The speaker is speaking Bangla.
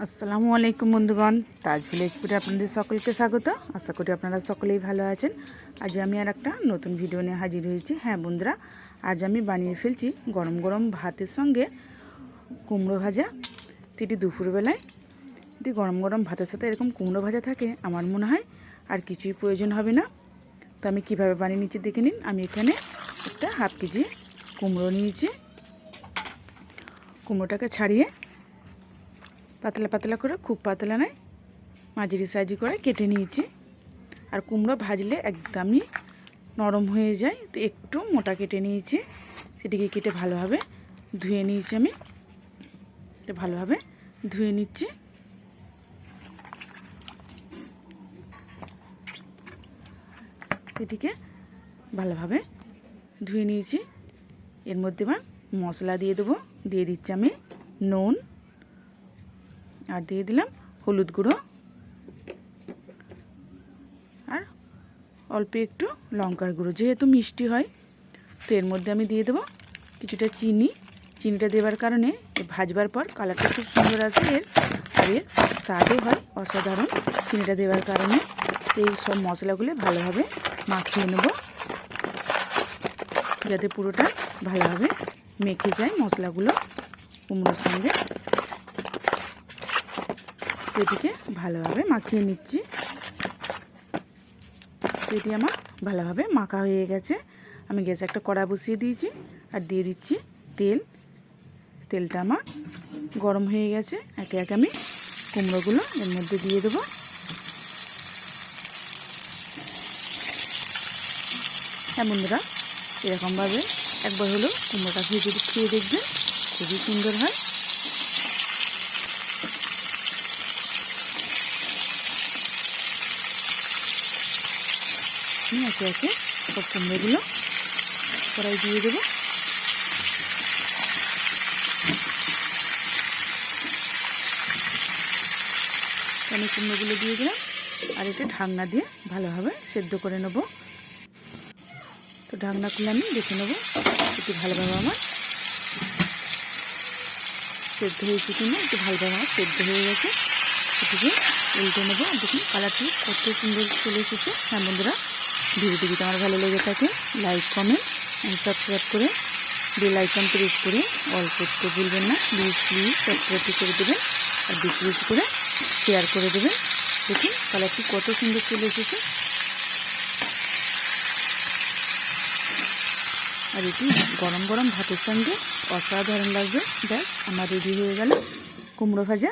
আসসালামু আলাইকুম বন্ধুগণ, তাজ ভিলেজ ফুডে আপনাদের সকলকে স্বাগত। আশা করি আপনারা সকলেই ভালো আছেন। আজ আমি আর একটা নতুন ভিডিও নিয়ে হাজির হয়েছি। হ্যাঁ বন্ধুরা, আজ আমি বানিয়ে ফেলছি গরম গরম ভাতের সঙ্গে কুমড়ো ভাজা। এটি দুপুরবেলায় যদি গরম গরম ভাতের সাথে এরকম কুমড়ো ভাজা থাকে, আমার মনে হয় আর কিছুই প্রয়োজন হবে না। তো আমি কীভাবে বানিয়ে নিচ্ছি দেখে নিন। আমি এখানে একটা হাফ কেজি কুমড়ো নিয়েছি। কুমড়োটাকে ছাড়িয়ে পাতলা পাতলা করে, খুব পাতলা নয়, মাঝারি সাইজ করে কেটে নিয়েছি। আর কুমড়ো ভাজলে একদমই নরম হয়ে যায়, তো একটু মোটা কেটে নিয়েছি। সেটিকে কেটে ভালোভাবে ধুয়ে নিয়েছি। আমি তো ভালোভাবে ধুয়ে নিচ্ছি। এটিকে ভালোভাবে ধুয়ে নিয়েছি। এর মধ্যে এবার মশলা দিয়ে দেবো। দিয়ে দিচ্ছি আমি নুন, আর দিয়ে দিলাম হলুদ গুঁড়ো, আর অল্প একটু লঙ্কার গুঁড়ো। যেহেতু মিষ্টি হয়, তো এর মধ্যে আমি দিয়ে দেবো কিছুটা চিনি। চিনিটা দেওয়ার কারণে ভাজবার পর কালারটা খুব সুন্দর আসে আর এর স্বাদও হয় অসাধারণ চিনিটা দেওয়ার কারণে। এই সব মশলাগুলো ভালোভাবে মাখিয়ে নেব, যাতে পুরোটা ভালোভাবে মেখে যায় মশলাগুলো কুমড়োর সঙ্গে। এটিকে ভালোভাবে মাখিয়ে নিচ্ছি। এটি আমার ভালোভাবে মাখা হয়ে গেছে। আমি গ্যাসে একটা কড়া বসিয়ে দিয়েছি আর দিয়ে দিচ্ছি তেল। তেলটা আমার গরম হয়ে গেছে। একে একে আমি কুমড়োগুলো এর মধ্যে দিয়ে দেবো। হ্যাঁ বন্ধুরা, এরকমভাবে একবার হলো কুমড়োটা খেয়ে দেখবেন, খুবই সুন্দর হয়। আমি একে একে সব কুমড়োগুলো কড়াই দিয়ে দেবো। আমি কুমড়োগুলো দিয়ে দিলাম আর এটা ঢাকনা দিয়ে ভালোভাবে সেদ্ধ করে নেব। তো ঢাকনা খুলে আমি দেখে নেবো একটু ভালোভাবে আমার সেদ্ধ হয়েছে কিনা। একটু ভালোভাবে আমার সেদ্ধ হয়ে গেছে। এটিকে উল্টে নেবো। দেখুন কালারটি কত সুন্দর চলে এসেছে। হ্যাঁ বন্ধুরা, ভিডিওটি যদি আমার ভালো লেগে থাকে, লাইক, কমেন্ট অ্যান্ড সাবস্ক্রাইব করে বেল আইকন প্রেস করে অল করতে ভুলবেন না। প্লিজ সাবস্ক্রাইব করে দেবেন আর বেশি করে শেয়ার করে দেবেন। দেখুন কালারটি কত সুন্দর চলে এসেছে। আর এটি গরম গরম ভাতের সঙ্গে অসাধারণ লাগবে। ব্যাস আমার রেডি হয়ে গেল কুমড়ো ভাজা।